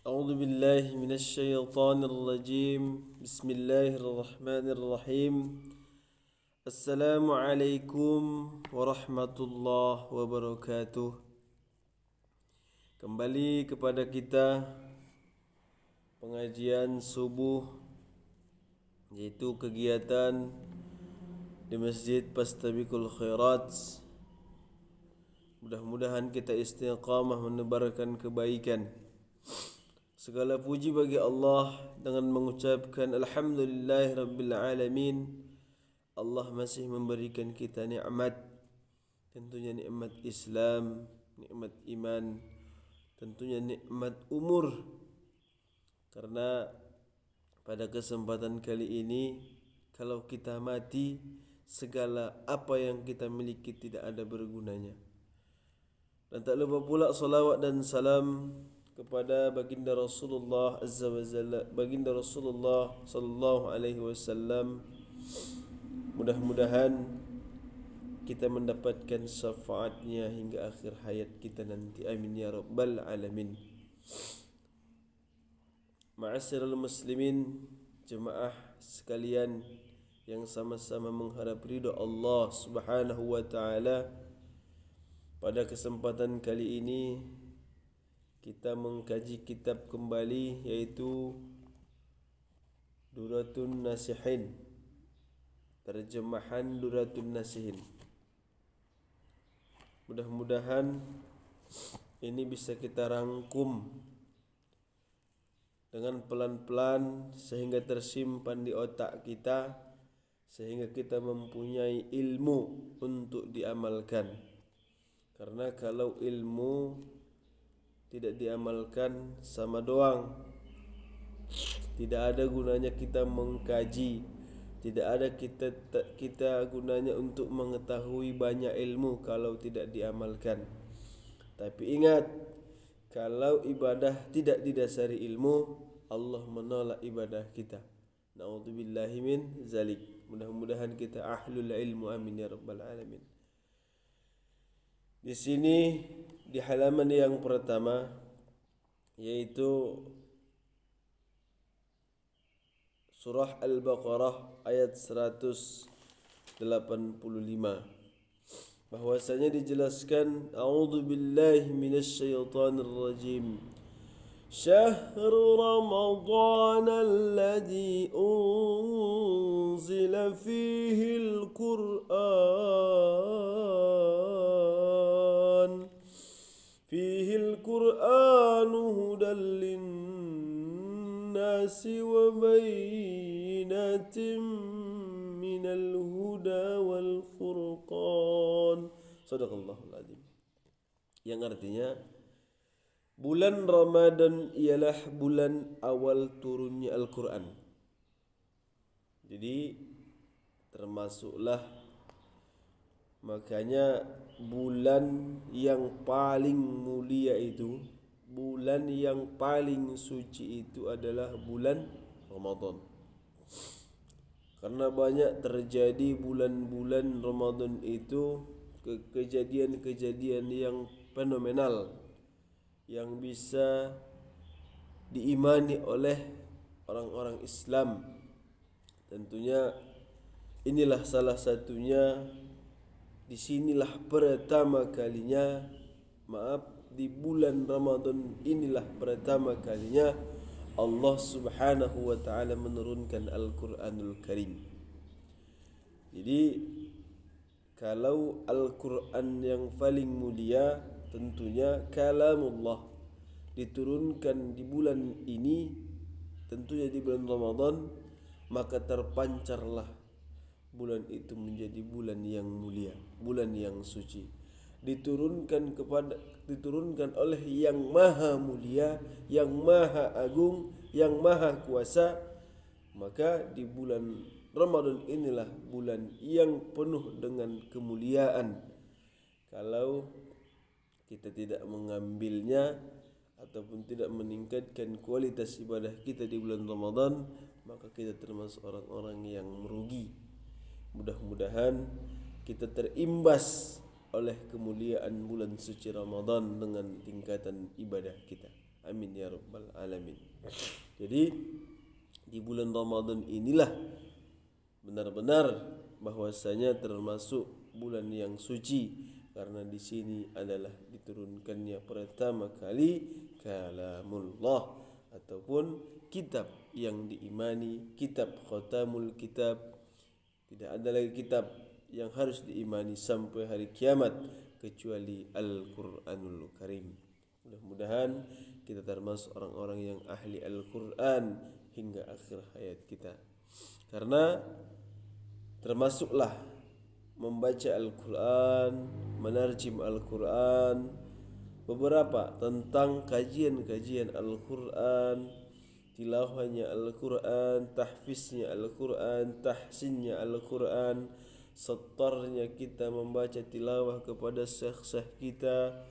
أعوذ بالله من الشيطان الرجيم. بسم الله الرحمن الرحيم. السلام عليكم ورحمة الله wabarakatuh. Kembali kepada kita pengajian subuh, yaitu kegiatan di Masjid Fastabiqul Khairat. Mudah-mudahan kita istiqamah menebarkan kebaikan. Segala puji bagi Allah dengan mengucapkan Alhamdulillahirabbil alamin. Allah masih memberikan kita nikmat, tentunya nikmat Islam, nikmat iman, tentunya nikmat umur. Karena pada kesempatan kali ini, kalau kita mati, segala apa yang kita miliki tidak ada bergunanya. Dan tak lupa pula salawat dan salam kepada baginda Rasulullah Azza wa Jalla, baginda Rasulullah sallallahu alaihi wasallam. Mudah-mudahan kita mendapatkan syafaatnya hingga akhir hayat kita nanti. Amin ya rabbal alamin. Ma'asyiral muslimin, jemaah sekalian yang sama-sama mengharap ridha Allah Subhanahu wa taala. Pada kesempatan kali ini kita mengkaji kitab kembali, yaitu Duratun Nasihin, terjemahan Duratun Nasihin. Mudah-mudahan ini bisa kita rangkum dengan pelan-pelan sehingga tersimpan di otak kita, sehingga kita mempunyai ilmu untuk diamalkan. Karena kalau ilmu tidak diamalkan sama doang. Tidak ada gunanya kita mengkaji. Tidak ada kita gunanya untuk mengetahui banyak ilmu kalau tidak diamalkan. Tapi ingat, kalau ibadah tidak didasari ilmu, Allah menolak ibadah kita. Na'udzubillahi min zalik. Mudah-mudahan kita ahlul ilmu, amin ya rabbal alamin. Di sini di halaman yang pertama, yaitu surah Al-Baqarah ayat 185, bahwasanya dijelaskan, a'udzu billahi minasyaitonir rajim. Syahrul Ramadan alladzi unzila fihi al-Qur'an فيه القرآن هدى للناس وبينات من الهدى والفرقان. Sadaqallahul Azim. Yang artinya, bulan Ramadan ialah bulan awal turunnya Al-Quran. Jadi termasuklah, makanya bulan yang paling mulia itu, bulan yang paling suci itu adalah bulan Ramadan. Karena banyak terjadi bulan-bulan Ramadan itu kejadian-kejadian yang fenomenal, yang bisa diimani oleh orang-orang Islam. Tentunya inilah salah satunya. Disinilah pertama kalinya, di bulan Ramadan inilah pertama kalinya Allah Subhanahu wa taala menurunkan Al-Qur'anul Karim. Jadi kalau Al-Qur'an yang paling mulia, tentunya kalamullah, diturunkan di bulan ini, tentunya di bulan Ramadan, maka terpancarlah bulan itu menjadi bulan yang mulia, bulan yang suci. Diturunkan oleh yang maha mulia, yang maha agung, yang maha kuasa. Maka di bulan Ramadan inilah bulan yang penuh dengan kemuliaan. Kalau kita tidak mengambilnya ataupun tidak meningkatkan kualitas ibadah kita di bulan Ramadan, maka kita termasuk orang-orang yang merugi. Mudah-mudahan kita terimbas oleh kemuliaan bulan suci Ramadan dengan tingkatan ibadah kita. Amin ya ya rabbal alamin. Jadi di bulan Ramadan inilah benar-benar bahwasanya termasuk bulan yang suci, karena di sini adalah diturunkannya pertama kali kalamullah ataupun kitab yang diimani, kitab khatamul kitab. Tidak ada lagi kitab yang harus diimani sampai hari kiamat kecuali Al-Qur'anul Karim. Mudah-mudahan kita termasuk orang-orang yang ahli Al-Qur'an hingga akhir hayat kita. Karena termasuklah membaca Al-Quran, menarjim Al-Quran, beberapa tentang kajian-kajian Al-Quran, tilawahnya Al-Quran, tahfiznya Al-Quran, tahsinnya Al-Quran, setarnya kita membaca tilawah kepada syekh-syekh kita.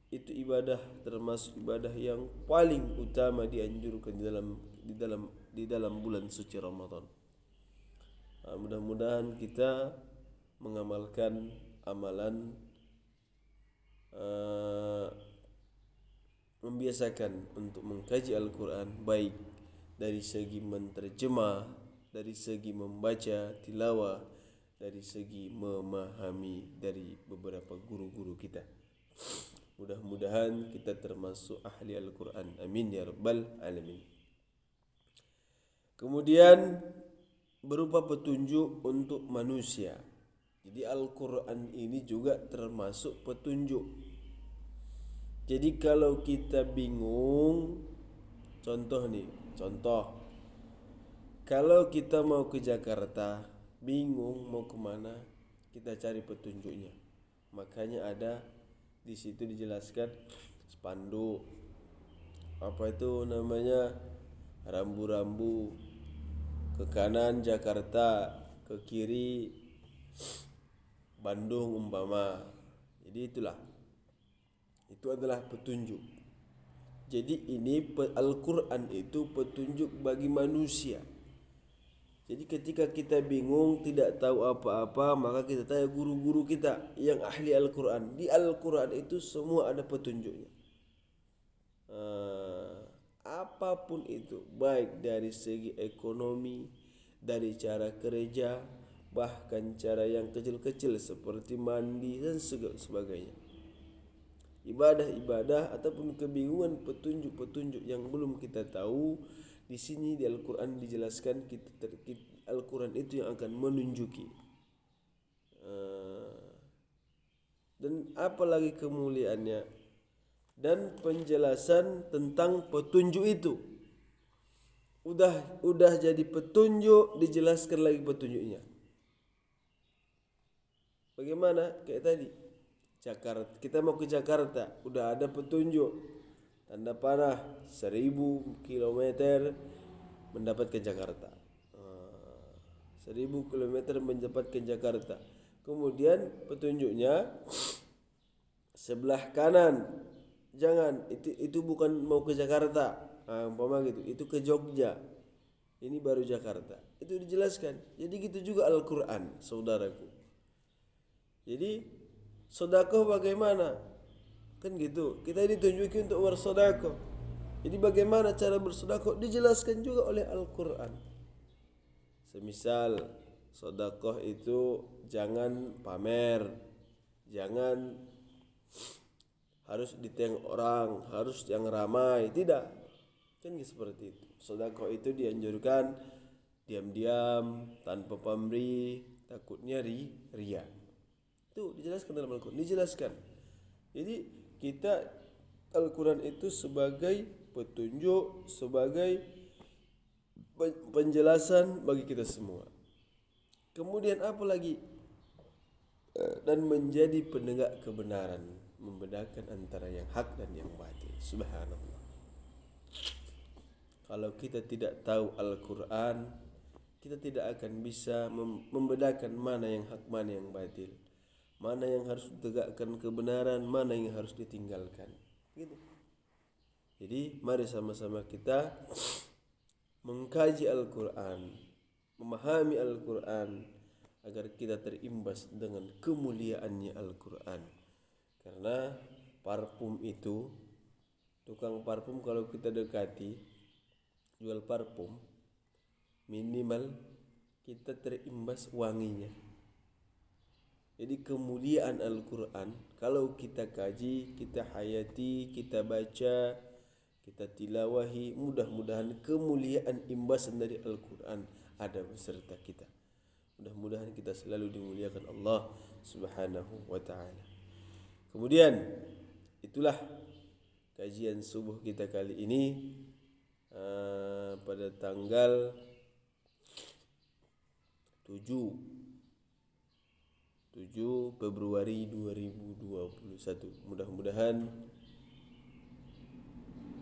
Itu ibadah, termasuk ibadah yang paling utama dianjurkan di dalam bulan suci Ramadan. Mudah-mudahan kita mengamalkan amalan membiasakan untuk mengkaji Al-Quran, baik dari segi menterjemah, dari segi membaca tilawah, dari segi memahami dari beberapa guru-guru kita. Mudah-mudahan kita termasuk ahli Al-Quran. Amin ya rabbal alamin. Kemudian berupa petunjuk untuk manusia. Jadi Al-Quran ini juga termasuk petunjuk. Jadi kalau kita bingung, contoh, kalau kita mau ke Jakarta, bingung mau kemana, kita cari petunjuknya. Makanya ada di situ dijelaskan spanduk, apa itu namanya, rambu-rambu, ke kanan Jakarta, ke kiri Bandung umpama. Jadi itu adalah petunjuk. Jadi ini Al-Quran itu petunjuk bagi manusia. Jadi ketika kita bingung, tidak tahu apa-apa, maka kita tanya guru-guru kita yang ahli Al-Quran. Di Al-Quran itu semua ada petunjuknya. Apapun itu, baik dari segi ekonomi, dari cara kerja, bahkan cara yang kecil-kecil seperti mandi dan sebagainya. Ibadah-ibadah ataupun kebingungan, petunjuk-petunjuk yang belum kita tahu, di sini di Al-Quran dijelaskan Al-Quran itu yang akan menunjuki. Dan apalagi kemuliaannya dan penjelasan tentang petunjuk itu. Udah jadi petunjuk, dijelaskan lagi petunjuknya. Bagaimana? Kayak tadi, Jakarta, kita mau ke Jakarta, udah ada petunjuk, tanda panah 1000 km mendapatkan Jakarta. 1000 km mendapatkan Jakarta. Kemudian petunjuknya sebelah kanan, jangan, itu bukan mau ke Jakarta, umpama gitu, itu ke Jogja, ini baru Jakarta. Itu dijelaskan. Jadi gitu juga Al-Quran, saudaraku. Jadi sedekah bagaimana? Kan gitu. Kita ditunjukin untuk bersedekah. Jadi bagaimana cara bersedekah dijelaskan juga oleh Al-Quran. Semisal sedekah itu jangan pamer, jangan harus ditengok orang, harus yang ramai, tidak. Kan seperti itu. Sedekah itu dianjurkan diam-diam, tanpa pamrih, takutnya ria. Itu dijelaskan dalam Al-Quran, dijelaskan. Jadi kita, Al-Quran itu sebagai petunjuk, sebagai penjelasan bagi kita semua. Kemudian apa lagi? Dan menjadi penegak kebenaran, membedakan antara yang hak dan yang batil. Subhanallah. Kalau kita tidak tahu Al-Quran, kita tidak akan bisa membedakan mana yang hak, mana yang batil, mana yang harus ditegakkan kebenaran, mana yang harus ditinggalkan. Gitu. Jadi mari sama-sama kita mengkaji Al-Quran, memahami Al-Quran, agar kita terimbas dengan kemuliaannya Al-Quran. Karena parfum itu Tukang parfum kalau kita dekati jual parfum, minimal kita terimbas wanginya. Jadi kemuliaan Al-Quran kalau kita kaji, kita hayati, kita baca, kita tilawahi, mudah-mudahan kemuliaan imbasan dari Al-Quran ada beserta kita. Mudah-mudahan kita selalu dimuliakan Allah Subhanahu wa taala. Kemudian itulah kajian subuh kita kali ini pada tanggal 7 Februari 2021. Mudah-mudahan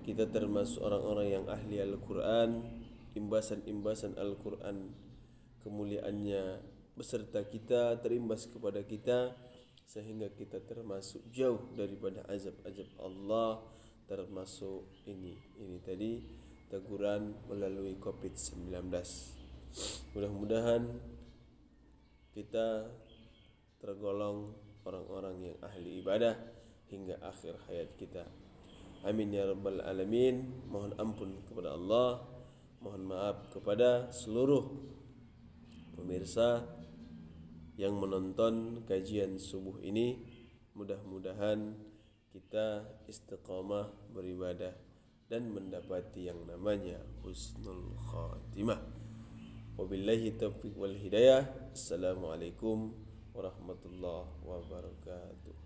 kita termasuk orang-orang yang ahli Al-Quran, imbasan-imbasan Al-Quran kemuliaannya beserta kita terimbas kepada kita, sehingga kita termasuk jauh daripada azab-azab Allah, termasuk ini tadi teguran melalui COVID-19. Mudah-mudahan kita tergolong orang-orang yang ahli ibadah hingga akhir hayat kita. Amin ya rabbal alamin. Mohon ampun kepada Allah, mohon maaf kepada seluruh pemirsa yang menonton kajian subuh ini. Mudah-mudahan kita istiqamah beribadah dan mendapati yang namanya husnul khatimah. Wabillahi taufiq wal hidayah. Assalamualaikum warahmatullahi wabarakatuh.